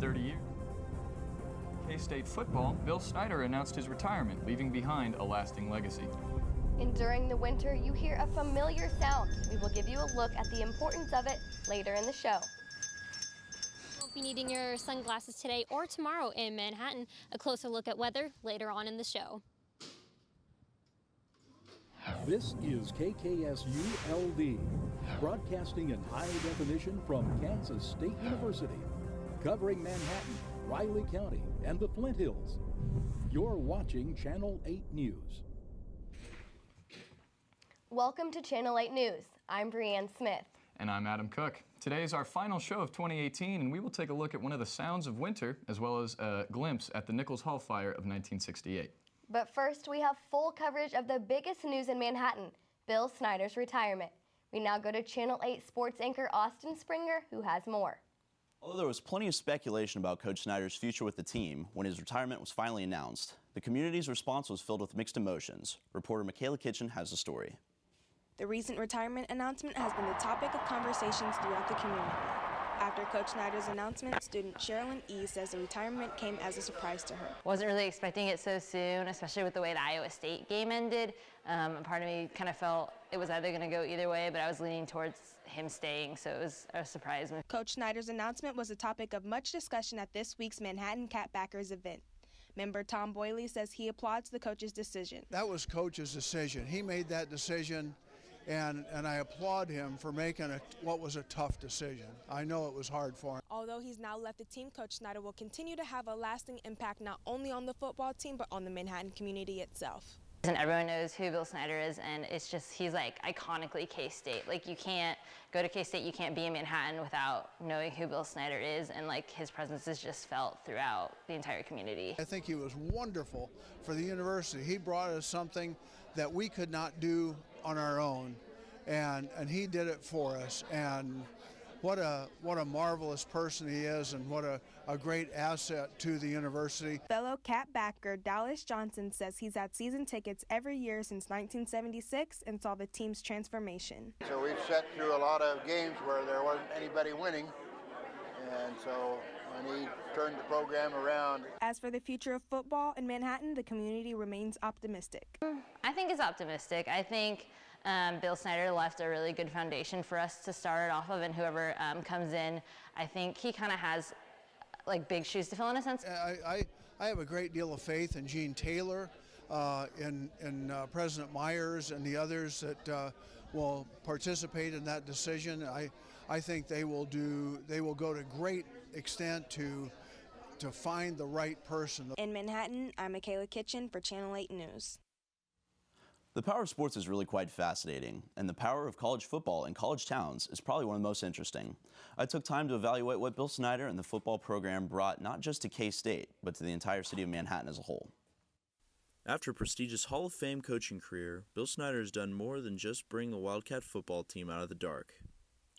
30 years. K-State football, Bill Snyder announced his retirement, leaving behind a lasting legacy. And during the winter, you hear a familiar sound. We will give you a look at the importance of it later in the show. Won't be needing your sunglasses today or tomorrow in Manhattan. A closer look at weather later on in the show. This is KKSU-LD, broadcasting in high definition from Kansas State University, covering Manhattan, Riley County, and the Flint Hills. You're watching Channel 8 News. Welcome to Channel 8 News. I'm Brianne Smith. And I'm Adam Cook. Today is our final show of 2018, and we will take a look at one of the sounds of winter, as well as a glimpse at the Nichols Hall fire of 1968. But first, we have full coverage of the biggest news in Manhattan, Bill Snyder's retirement. We now go to Channel 8 sports anchor Austin Springer, who has more. Although there was plenty of speculation about Coach Snyder's future with the team, when his retirement was finally announced, the community's response was filled with mixed emotions. Reporter Michaela Kitchen has the story. The recent retirement announcement has been the topic of conversations throughout the community. After Coach Snyder's announcement, student Sherilyn E. says the retirement came as a surprise to her. Wasn't really expecting it so soon, especially with the way the Iowa State game ended. Part of me kind of felt it was either going to go either way, but I was leaning towards him staying, so it was a surprise. Coach Snyder's announcement was a topic of much discussion at this week's Manhattan Catbackers event. Member Tom Boyley says he applauds the coach's decision. That was Coach's decision. He made that decision. And I applaud him for making what was a tough decision. I know it was hard for him. Although he's now left the team, Coach Snyder will continue to have a lasting impact not only on the football team, but on the Manhattan community itself. And everyone knows who Bill Snyder is, and it's just, he's like iconically K-State. Like, you can't go to K-State, you can't be in Manhattan without knowing who Bill Snyder is, and like his presence is just felt throughout the entire community. I think he was wonderful for the university. He brought us something that we could not do on our own, and he did it for us. And what a marvelous person he is, and what a great asset to the university. Fellow Catbacker Dallas Johnson says he's had season tickets every year since 1976 and saw the team's transformation. So we've sat through a lot of games where there wasn't anybody winning, and so when he turned the program around. As for the future of football in Manhattan, the community remains optimistic. I think it's optimistic. I think Bill Snyder left a really good foundation for us to start it off of, and whoever comes in, I think he kind of has like big shoes to fill in a sense. I have a great deal of faith in Gene Taylor, in President Myers and the others that will participate in that decision. I think they will go to great extent to find the right person. In Manhattan, I'm Michaela Kitchen for Channel 8 News. The power of sports is really quite fascinating, and the power of college football in college towns is probably one of the most interesting. I took time to evaluate what Bill Snyder and the football program brought not just to K-State, but to the entire city of Manhattan as a whole. After a prestigious Hall of Fame coaching career, Bill Snyder has done more than just bring the Wildcat football team out of the dark.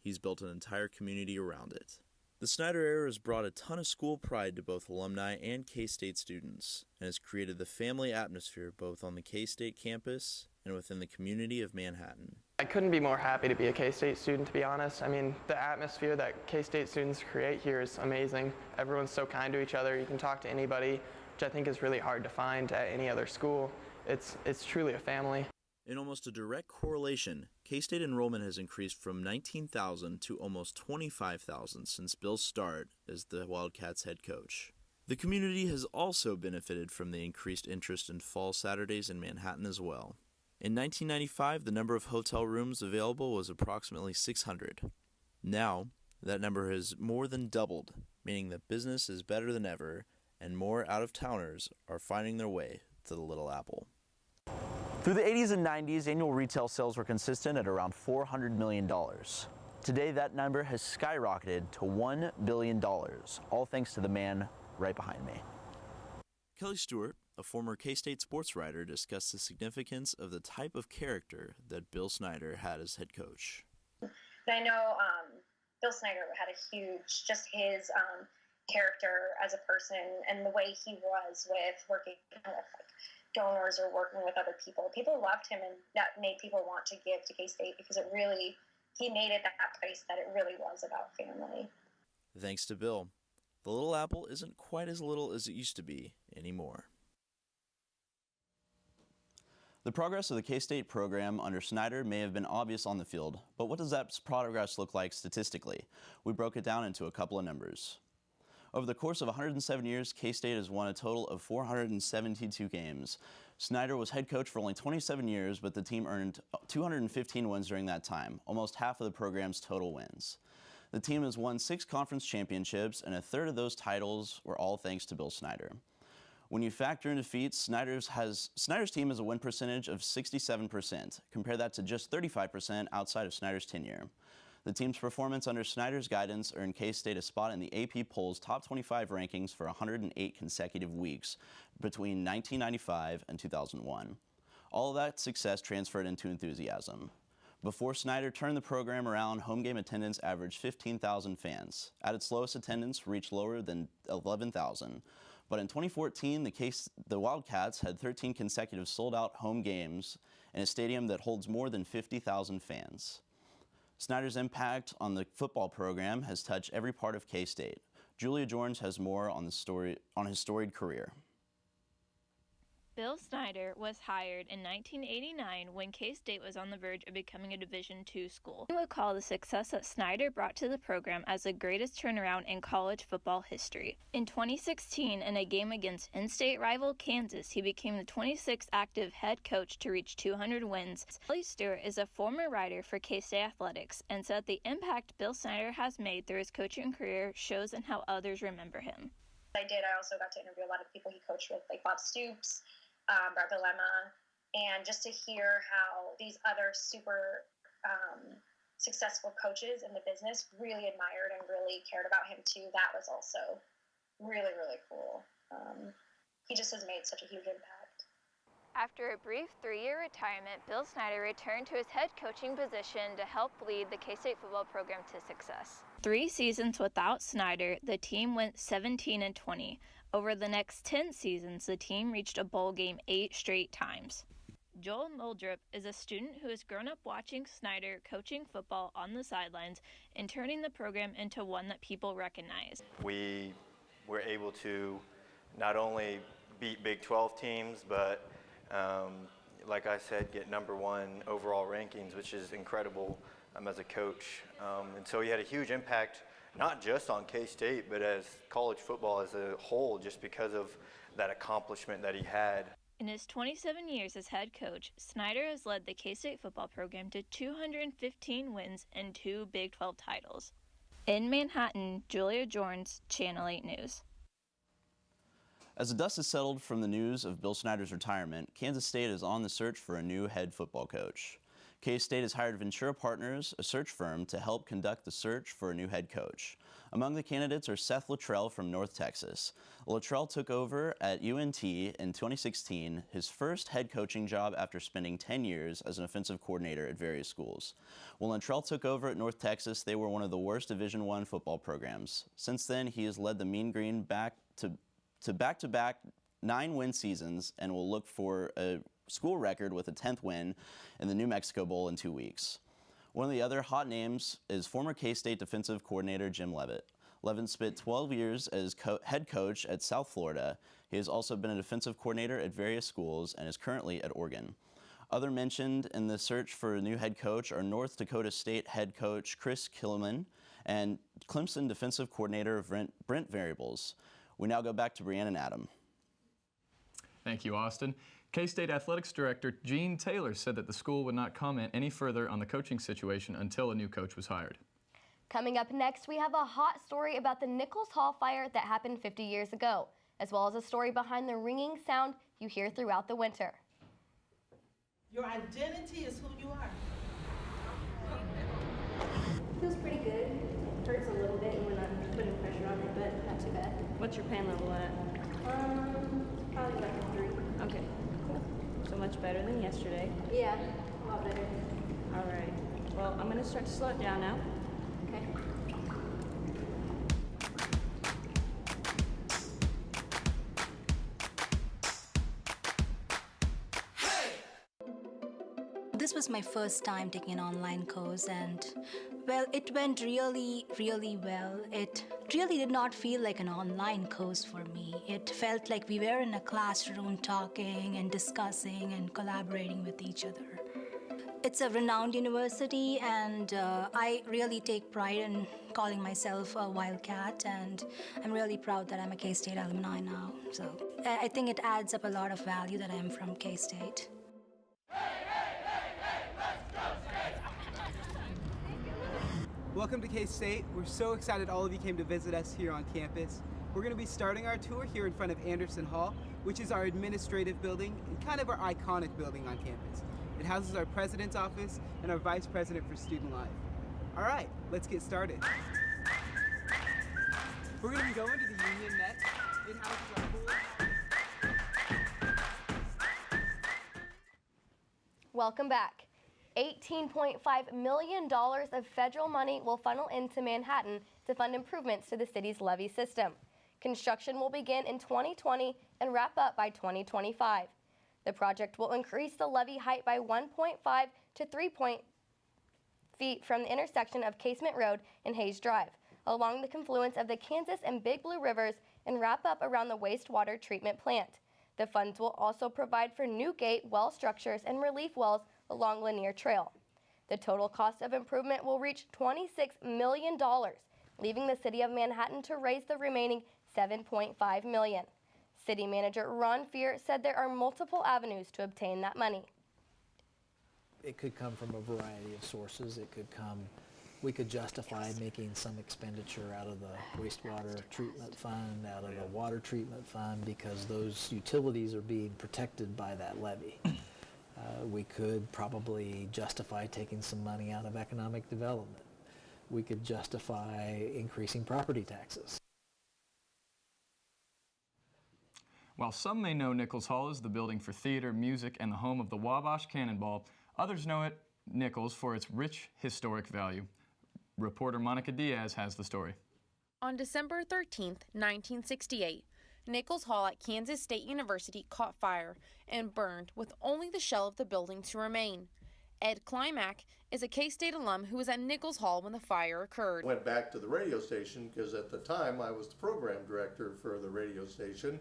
He's built an entire community around it. The Snyder era has brought a ton of school pride to both alumni and K-State students, and has created the family atmosphere both on the K-State campus and within the community of Manhattan. I couldn't be more happy to be a K-State student, to be honest. I mean, the atmosphere that K-State students create here is amazing. Everyone's so kind to each other. You can talk to anybody, which I think is really hard to find at any other school. It's truly a family. In almost a direct correlation, K-State enrollment has increased from 19,000 to almost 25,000 since Bill's start as the Wildcats head coach. The community has also benefited from the increased interest in fall Saturdays in Manhattan as well. In 1995, the number of hotel rooms available was approximately 600. Now, that number has more than doubled, meaning that business is better than ever, and more out-of-towners are finding their way to the Little Apple. Through the 80s and 90s, annual retail sales were consistent at around $400 million. Today, that number has skyrocketed to $1 billion, all thanks to the man right behind me. Kelly Stewart, a former K-State sports writer, discussed the significance of the type of character that Bill Snyder had as head coach. I know Bill Snyder had a huge, just his character as a person and the way he was with working with donors or working with other people. People loved him, and that made people want to give to K-State because he made it that place that it really was about family. Thanks to Bill, The Little Apple isn't quite as little as it used to be anymore. The progress of the K-State program under Snyder may have been obvious on the field, but what does that progress look like statistically? We broke it down into a couple of numbers. Over the course of 107 years, K-State has won a total of 472 games. Snyder was head coach for only 27 years, but the team earned 215 wins during that time, almost half of the program's total wins. The team has won 6 conference championships, and a third of those titles were all thanks to Bill Snyder. When you factor in defeats, Snyder's team has a win percentage of 67%. Compare that to just 35% outside of Snyder's tenure. The team's performance under Snyder's guidance earned K-State a spot in the AP Poll's top 25 rankings for 108 consecutive weeks between 1995 and 2001. All of that success transferred into enthusiasm. Before Snyder turned the program around, home game attendance averaged 15,000 fans. At its lowest, attendance reached lower than 11,000. But in 2014, the Wildcats had 13 consecutive sold-out home games in a stadium that holds more than 50,000 fans. Snyder's impact on the football program has touched every part of K-State. Julia Jorns has more on his storied career. Bill Snyder was hired in 1989 when K-State was on the verge of becoming a Division II school. He would call the success that Snyder brought to the program as the greatest turnaround in college football history. In 2016, in a game against in-state rival Kansas, he became the 26th active head coach to reach 200 wins. Kelly Stewart is a former writer for K-State Athletics and said the impact Bill Snyder has made through his coaching career shows in how others remember him. I also got to interview a lot of people he coached with, like Bob Stoops, Brett Bielema, and just to hear how these other super successful coaches in the business really admired and really cared about him too. That was also really, really cool. He just has made such a huge impact. After a brief 3-year retirement, Bill Snyder returned to his head coaching position to help lead the K-State football program to success. 3 seasons without Snyder, the team went 17-20. Over the next 10 seasons, the team reached a bowl game 8 straight times. Joel Muldrup is a student who has grown up watching Snyder coaching football on the sidelines and turning the program into one that people recognize. We were able to not only beat Big 12 teams, but like I said, get #1 overall rankings, which is incredible as a coach. And so he had a huge impact, not just on K-State, but as college football as a whole, just because of that accomplishment that he had. In his 27 years as head coach, Snyder has led the K-State football program to 215 wins and 2 Big 12 titles. In Manhattan, Julia Jorns, Channel 8 News. As the dust has settled from the news of Bill Snyder's retirement, Kansas State is on the search for a new head football coach. K-State has hired Ventura Partners, a search firm, to help conduct the search for a new head coach. Among the candidates are Seth Luttrell from North Texas. Luttrell took over at UNT in 2016, his first head coaching job after spending 10 years as an offensive coordinator at various schools. When Luttrell took over at North Texas, they were one of the worst Division I football programs. Since then, he has led the Mean Green back to back-to-back 9-win seasons and will look for a school record with a 10th win in the New Mexico Bowl in 2 weeks. One of the other hot names is former K-State defensive coordinator Jim Leavitt. Leavitt spent 12 years as head coach at South Florida. He has also been a defensive coordinator at various schools and is currently at Oregon. Other mentioned in the search for a new head coach are North Dakota State head coach Chris Kilman and Clemson defensive coordinator Brent Variables. We now go back to Brianne and Adam. Thank you, Austin. K-State Athletics Director Gene Taylor said that the school would not comment any further on the coaching situation until a new coach was hired. Coming up next, we have a hot story about the Nichols Hall fire that happened 50 years ago, as well as a story behind the ringing sound you hear throughout the winter. Your identity is who you are. Feels pretty good. Hurts a little bit when I'm putting pressure on it, but not too bad. What's your pain level at? Probably like a 3. Okay, cool. So much better than yesterday. Yeah, a lot better. All right. Well, I'm going to start to slow it down now. Okay. This was my first time taking an online course, and Well, it went really, really well. It really did not feel like an online course for me. It felt like we were in a classroom talking and discussing and collaborating with each other. It's a renowned university, and I really take pride in calling myself a Wildcat, and I'm really proud that I'm a K-State alumni now. So I think it adds up a lot of value that I'm from K-State. Welcome to K-State. We're so excited all of you came to visit us here on campus. We're going to be starting our tour here in front of Anderson Hall, which is our administrative building and kind of our iconic building on campus. It houses our president's office and our vice president for student life. All right, let's get started. We're going to be going to the Union next. It houses our board. Welcome back. $18.5 million of federal money will funnel into Manhattan to fund improvements to the city's levee system. Construction will begin in 2020 and wrap up by 2025. The project will increase the levee height by 1.5 to 3 feet from the intersection of Casement Road and Hayes Drive, along the confluence of the Kansas and Big Blue Rivers, and wrap up around the wastewater treatment plant. The funds will also provide for new gate, well structures, and relief wells along Lanier Trail. The total cost of improvement will reach $26 million, leaving the city of Manhattan to raise the remaining $7.5 million. City Manager Ron Fear said there are multiple avenues to obtain that money. It could come from a variety of sources. We could justify making some expenditure out of the wastewater treatment fund, out of the water treatment fund, because those utilities are being protected by that levy. We could probably justify taking some money out of economic development. We could justify increasing property taxes. While some may know Nichols Hall as the building for theater, music, and the home of the Wabash Cannonball, others know it, Nichols, for its rich historic value. Reporter Monica Diaz has the story. On December 13, 1968, Nichols Hall at Kansas State University caught fire and burned with only the shell of the building to remain. Ed Klimack is a K-State alum who was at Nichols Hall when the fire occurred. Went back to the radio station because at the time I was the program director for the radio station,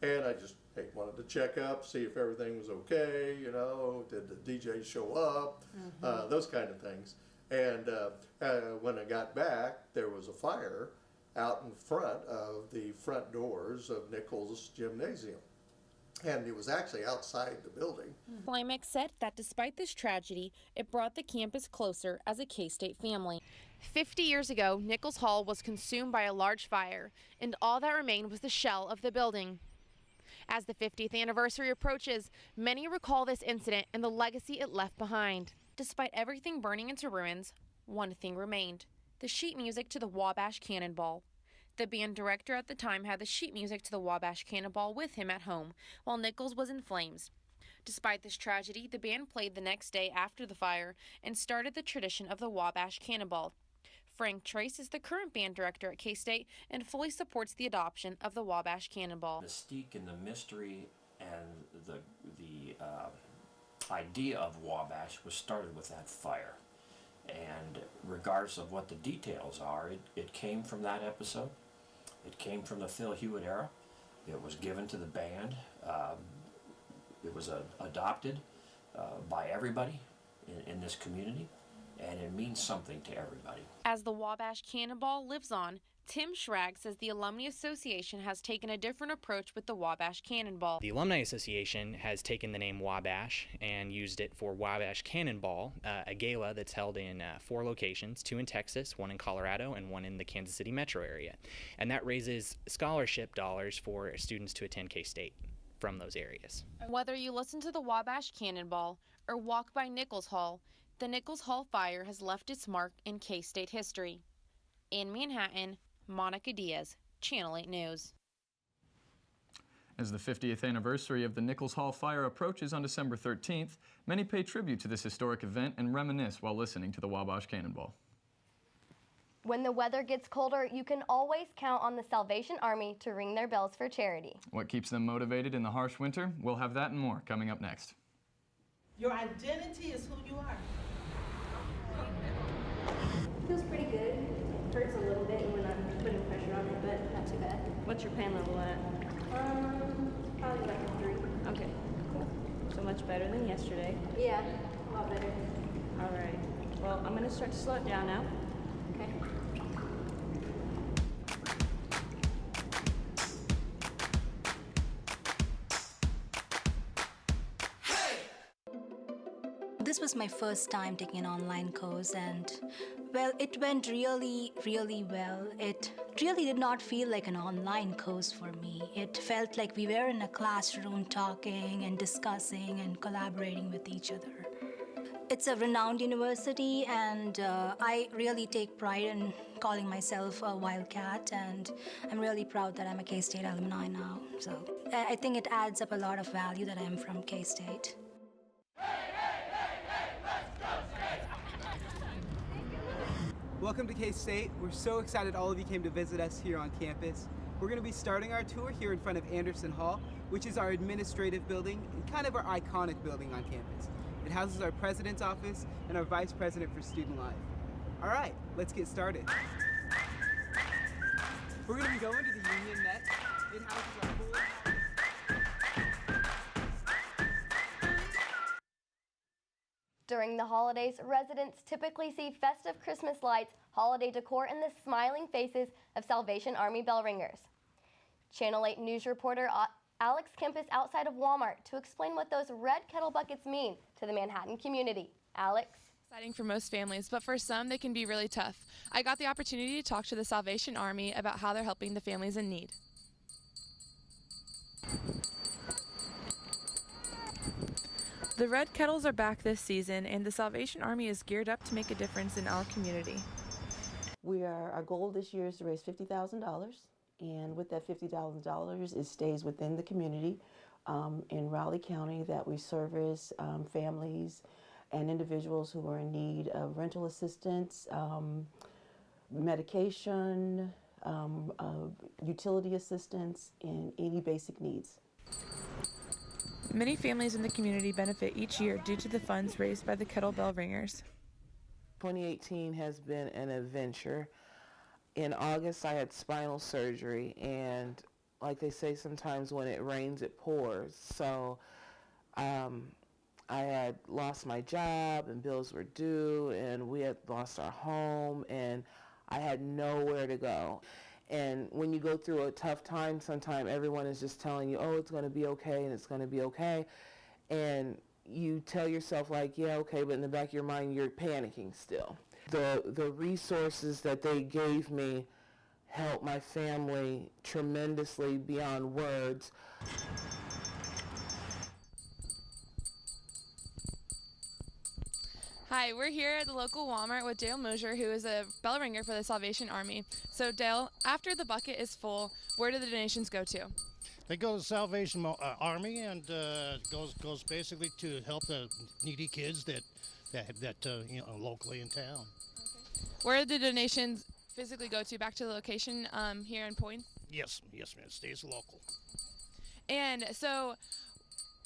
and I just wanted to check up, see if everything was okay, you know, did the DJ show up, those kind of things. And when I got back, there was a fire out in front of the front doors of Nichols Gymnasium. And it was actually outside the building. Klimack said that despite this tragedy, it brought the campus closer as a K-State family. 50 years ago, Nichols Hall was consumed by a large fire, and all that remained was the shell of the building. As the 50th anniversary approaches, many recall this incident and the legacy it left behind. Despite everything burning into ruins, one thing remained: the sheet music to the Wabash Cannonball. The band director at the time had the sheet music to the Wabash Cannonball with him at home while Nichols was in flames. Despite this tragedy, the band played the next day after the fire and started the tradition of the Wabash Cannonball. Frank Trace is the current band director at K-State and fully supports the adoption of the Wabash Cannonball. The mystique and the mystery and the idea of Wabash was started with that fire. And regardless of what the details are, it came from that episode. It came from the Phil Hewitt era. It was given to the band. It was adopted by everybody in this community, and it means something to everybody. As the Wabash Cannonball lives on, Tim Schrag says the Alumni Association has taken a different approach with the Wabash Cannonball. The Alumni Association has taken the name Wabash and used it for Wabash Cannonball, a gala that's held in 4 locations, 2 in Texas, 1 in Colorado, and 1 in the Kansas City metro area. And that raises scholarship dollars for students to attend K-State from those areas. Whether you listen to the Wabash Cannonball or walk by Nichols Hall, the Nichols Hall fire has left its mark in K-State history. In Manhattan, Monica Diaz, Channel 8 News. As the 50th anniversary of the Nichols Hall fire approaches on December 13th, many pay tribute to this historic event and reminisce while listening to the Wabash Cannonball. When the weather gets colder, you can always count on the Salvation Army to ring their bells for charity. What keeps them motivated in the harsh winter? We'll have that and more coming up next. Your identity is who you are. Feels pretty good. Hurts a little bit when I'm putting pressure on it, but not too bad. What's your pain level at? Probably like a 3. Okay, cool. So much better than yesterday. Yeah, a lot better. All right. Well, I'm going to start to slow it down now. Okay. This was my first time taking an online course, and well, it went really, really well. It really did not feel like an online course for me. It felt like we were in a classroom talking and discussing and collaborating with each other. It's a renowned university, and I really take pride in calling myself a Wildcat, and I'm really proud that I'm a K-State alumni now. So I think it adds up a lot of value that I'm from K-State. Welcome to K-State. We're so excited all of you came to visit us here on campus. We're going to be starting our tour here in front of Anderson Hall, which is our administrative building and kind of our iconic building on campus. It houses our president's office and our vice president for student life. All right, let's get started. We're going to be going to the Union next. It houses our pool. During the holidays, residents typically see festive Christmas lights, holiday decor, and the smiling faces of Salvation Army bell ringers. Channel 8 News reporter Alex Kemp is outside of Walmart to explain what those red kettle buckets mean to the Manhattan community. Alex? Exciting for most families, but for some, they can be really tough. I got the opportunity to talk to the Salvation Army about how they're helping the families in need. The Red Kettles are back this season, and the Salvation Army is geared up to make a difference in our community. Our goal this year is to raise $50,000, and with that $50,000, it stays within the community in Raleigh County that we service families and individuals who are in need of rental assistance, medication, utility assistance, and any basic needs. Many families in the community benefit each year due to the funds raised by the Kettlebell Ringers. 2018 has been an adventure. In August, I had spinal surgery, and like they say, sometimes when it rains, it pours. So I had lost my job, and bills were due, and we had lost our home, and I had nowhere to go. And when you go through a tough time, sometimes everyone is just telling you, oh, it's going to be okay, and it's going to be okay. And you tell yourself, like, yeah, okay, but in the back of your mind, you're panicking still. The resources that they gave me helped my family tremendously beyond words. Hi, we're here at the local Walmart with Dale Mosier, who is a bell ringer for the Salvation Army. So Dale, after the bucket is full, where do the donations go to? They go to Salvation Army, and goes basically to help the needy kids that locally in town. Okay. Where do the donations physically go to? Back to the location here in Poynes? Yes, ma'am. It stays local. And so,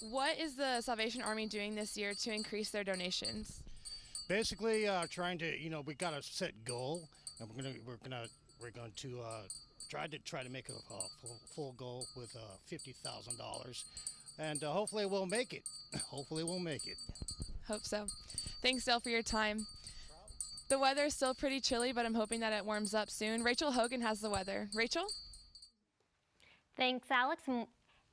what is the Salvation Army doing this year to increase their donations? Basically, trying to, we got a set goal, and we're going to try to make a full goal with $50,000, and hopefully we'll make it. Hopefully we'll make it. Hope so. Thanks, Dale, for your time. The weather is still pretty chilly, but I'm hoping that it warms up soon. Rachel Hogan has the weather. Rachel? Thanks, Alex.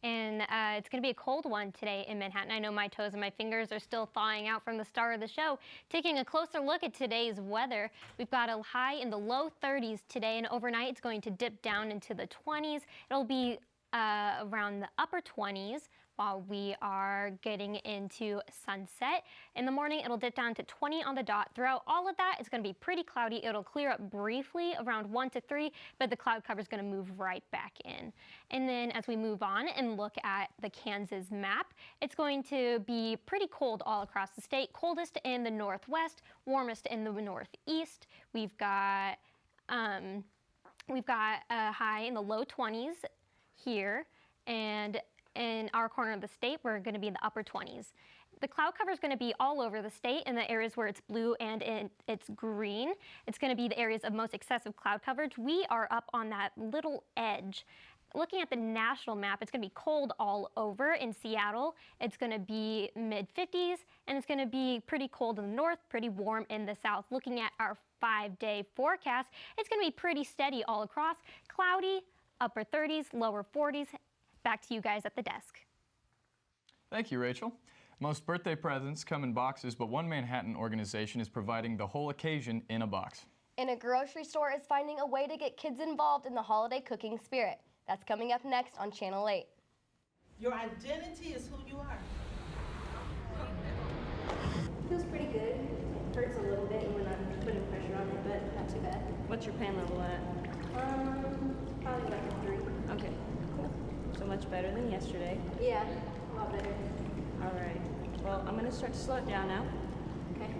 And it's going to be a cold one today in Manhattan. I know my toes and my fingers are still thawing out from the start of the show. Taking a closer look at today's weather, we've got a high in the low 30s today, and overnight it's going to dip down into the 20s. It'll be around the upper 20s while we are getting into sunset. In the morning, it'll dip down to 20 on the dot. Throughout all of that, it's going to be pretty cloudy. It'll clear up briefly around 1 to 3, but the cloud cover is going to move right back in. And then as we move on and look at the Kansas map, it's going to be pretty cold all across the state. Coldest in the northwest, warmest in the northeast. We've got a high in the low 20s here, and in our corner of the state, we're going to be in the upper 20s. The cloud cover is going to be all over the state in the areas where it's blue and it's green. It's going to be the areas of most excessive cloud coverage. We are up on that little edge. Looking at the national map, it's going to be cold all over. In Seattle, it's going to be mid-50s, and it's going to be pretty cold in the north, pretty warm in the south. Looking at our 5-day forecast, it's going to be pretty steady all across. Cloudy, upper 30s, lower 40s. Back to you guys at the desk. Thank you, Rachel. Most birthday presents come in boxes, but one Manhattan organization is providing the whole occasion in a box. And a grocery store is finding a way to get kids involved in the holiday cooking spirit. That's coming up next on Channel 8. Your identity is who you are. Feels pretty good. Hurts a little bit when I'm putting pressure on it, but not too bad. What's your pain level at? Probably like a 3. Okay, cool. So much better than yesterday. Yeah, a lot better. All right. Well, I'm going to start to slow it down now. Okay.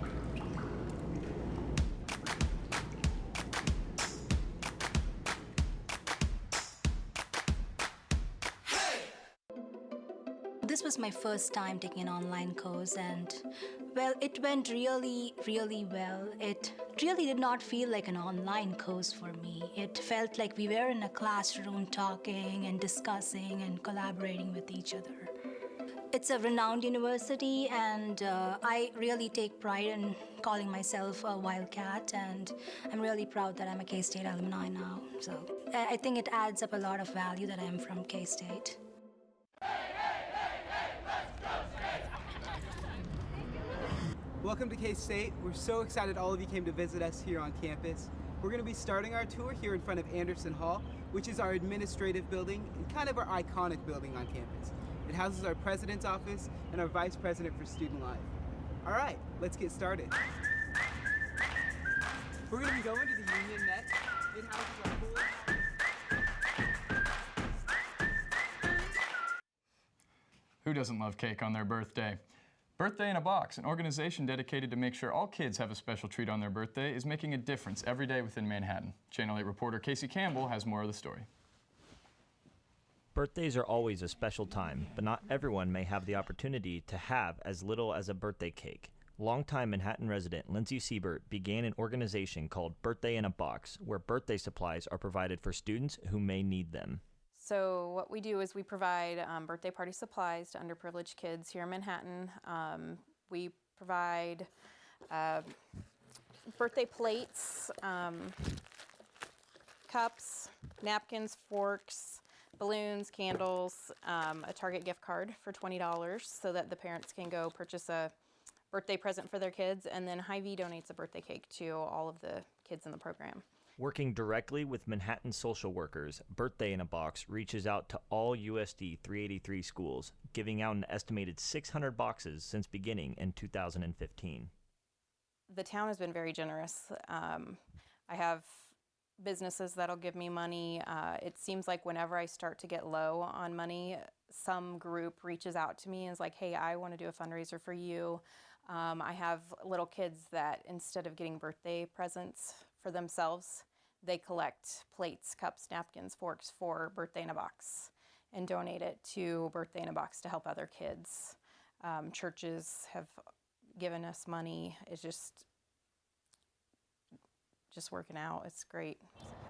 This was my first time taking an online course, and well, it went really, really well. It really did not feel like an online course for me. It felt like we were in a classroom talking and discussing and collaborating with each other. It's a renowned university, and I really take pride in calling myself a Wildcat, and I'm really proud that I'm a K-State alumni now. So I think it adds up a lot of value that I'm from K-State. Welcome to K-State. We're so excited all of you came to visit us here on campus. We're going to be starting our tour here in front of Anderson Hall, which is our administrative building and kind of our iconic building on campus. It houses our president's office and our vice president for student life. All right, let's get started. We're going to be going to the Union next. It houses our pool. Who doesn't love cake on their birthday? Birthday in a Box, an organization dedicated to make sure all kids have a special treat on their birthday, is making a difference every day within Manhattan. Channel 8 reporter Casey Campbell has more of the story. Birthdays are always a special time, but not everyone may have the opportunity to have as little as a birthday cake. Longtime Manhattan resident Lindsay Siebert began an organization called Birthday in a Box, where birthday supplies are provided for students who may need them. So what we do is we provide birthday party supplies to underprivileged kids here in Manhattan. We provide birthday plates, cups, napkins, forks, balloons, candles, a Target gift card for $20 so that the parents can go purchase a birthday present for their kids, and then Hy-Vee donates a birthday cake to all of the kids in the program. Working directly with Manhattan social workers, Birthday in a Box reaches out to all USD 383 schools, giving out an estimated 600 boxes since beginning in 2015. The town has been very generous. I have businesses that'll give me money. It seems like whenever I start to get low on money, some group reaches out to me and is like, hey, I want to do a fundraiser for you. I have little kids that instead of getting birthday presents for themselves, they collect plates, cups, napkins, forks for Birthday in a Box and donate it to Birthday in a Box to help other kids. Churches have given us money. It's just working out. It's great.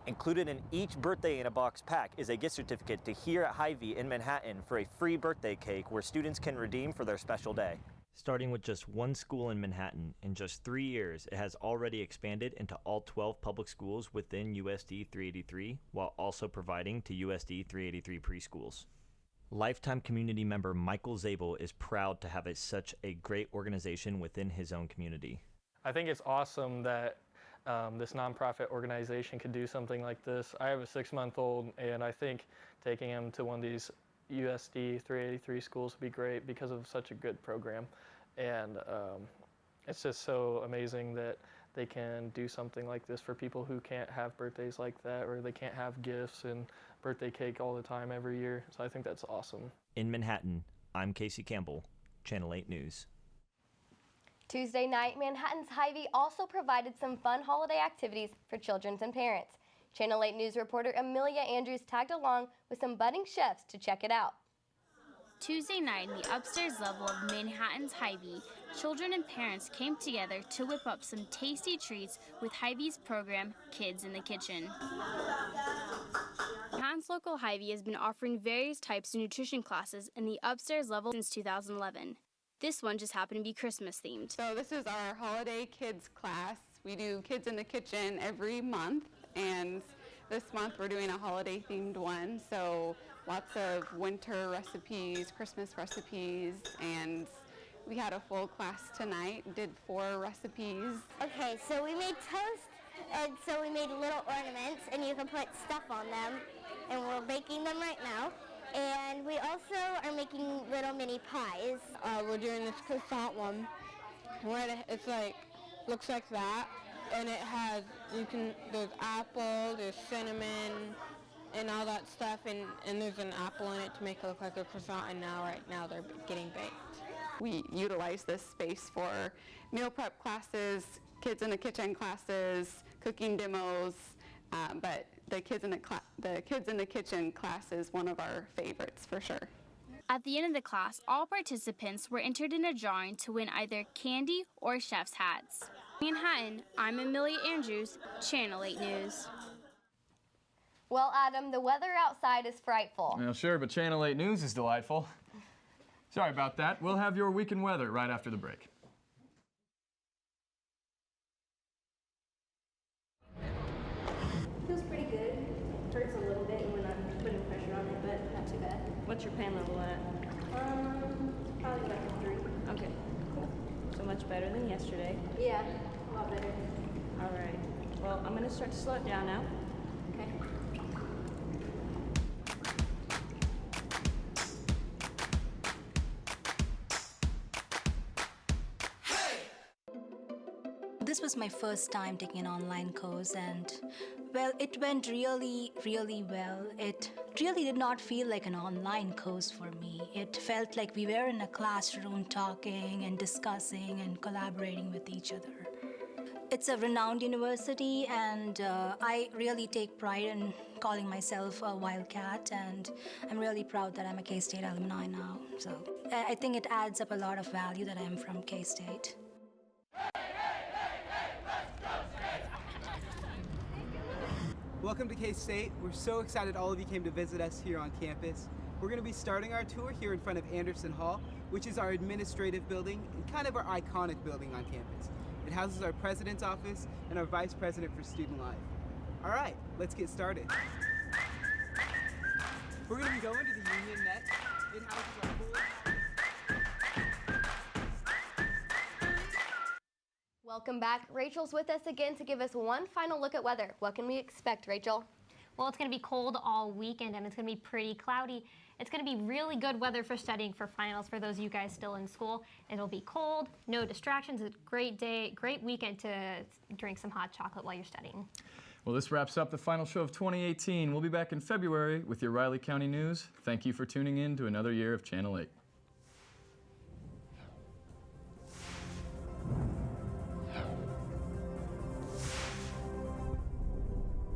Included in each Birthday in a Box pack is a gift certificate to Here at Hy-Vee in Manhattan for a free birthday cake where students can redeem for their special day. Starting with just one school in Manhattan, in just 3 years, it has already expanded into all 12 public schools within USD 383, while also providing to USD 383 preschools. Lifetime community member Michael Zabel is proud to have such a great organization within his own community. I think it's awesome that this nonprofit organization could do something like this. I have a 6-month-old, and I think taking him to one of these USD 383 schools would be great because of such a good program. And it's just so amazing that they can do something like this for people who can't have birthdays like that, or they can't have gifts and birthday cake all the time every year. So I think that's awesome. In Manhattan, I'm Casey Campbell, Channel 8 News. Tuesday night, Manhattan's Hy-Vee also provided some fun holiday activities for children and parents. Channel 8 News reporter Amelia Andrews tagged along with some budding chefs to check it out. Tuesday night in the upstairs level of Manhattan's Hy-Vee, children and parents came together to whip up some tasty treats with Hy-Vee's program, Kids in the Kitchen. Manhattan's local Hy-Vee has been offering various types of nutrition classes in the upstairs level since 2011. This one just happened to be Christmas themed. So this is our holiday kids class. We do Kids in the Kitchen every month, and this month we're doing a holiday themed one. So lots of winter recipes, Christmas recipes, and we had a full class tonight, did 4 recipes. Okay, so we made toast, and so we made little ornaments, and you can put stuff on them, and we're baking them right now. And we also are making little mini pies. We're doing this croissant one, where it's like, looks like that, and it has, there's apple, there's cinnamon, and all that stuff, and there's an apple in it to make it look like a croissant, and right now they're getting baked. We utilize this space for meal prep classes, Kids in the Kitchen classes, cooking demos, but the Kids in the Kitchen class is one of our favorites for sure. At the end of the class, all participants were entered in a drawing to win either candy or chef's hats. In Manhattan, I'm Amelia Andrews, Channel 8 News. Well, Adam, the weather outside is frightful. Well, sure, but Channel 8 News is delightful. Sorry about that. We'll have your weekend weather right after the break. Feels pretty good. Hurts a little bit when I'm putting pressure on it, but not too bad. What's your pain level at? Probably like a 3. Okay, cool. So much better than yesterday. Yeah, a lot better. All right. Well, I'm going to start to slow it down now. Okay. This was my first time taking an online course, and well, it went really, really well. It really did not feel like an online course for me. It felt like we were in a classroom talking and discussing and collaborating with each other. It's a renowned university, and I really take pride in calling myself a Wildcat, and I'm really proud that I'm a K-State alumni now. So I think it adds up a lot of value that I'm from K-State. Welcome to K-State. We're so excited all of you came to visit us here on campus. We're going to be starting our tour here in front of Anderson Hall, which is our administrative building and kind of our iconic building on campus. It houses our president's office and our vice president for student life. All right, let's get started. We're going to be going to the Union next. It houses our board. Welcome back. Rachel's with us again to give us one final look at weather. What can we expect, Rachel? Well, it's going to be cold all weekend, and it's going to be pretty cloudy. It's going to be really good weather for studying for finals for those of you guys still in school. It'll be cold, no distractions, a great day, great weekend to drink some hot chocolate while you're studying. Well, this wraps up the final show of 2018. We'll be back in February with your Riley County News. Thank you for tuning in to another year of Channel 8.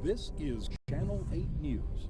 This is Channel 8 News.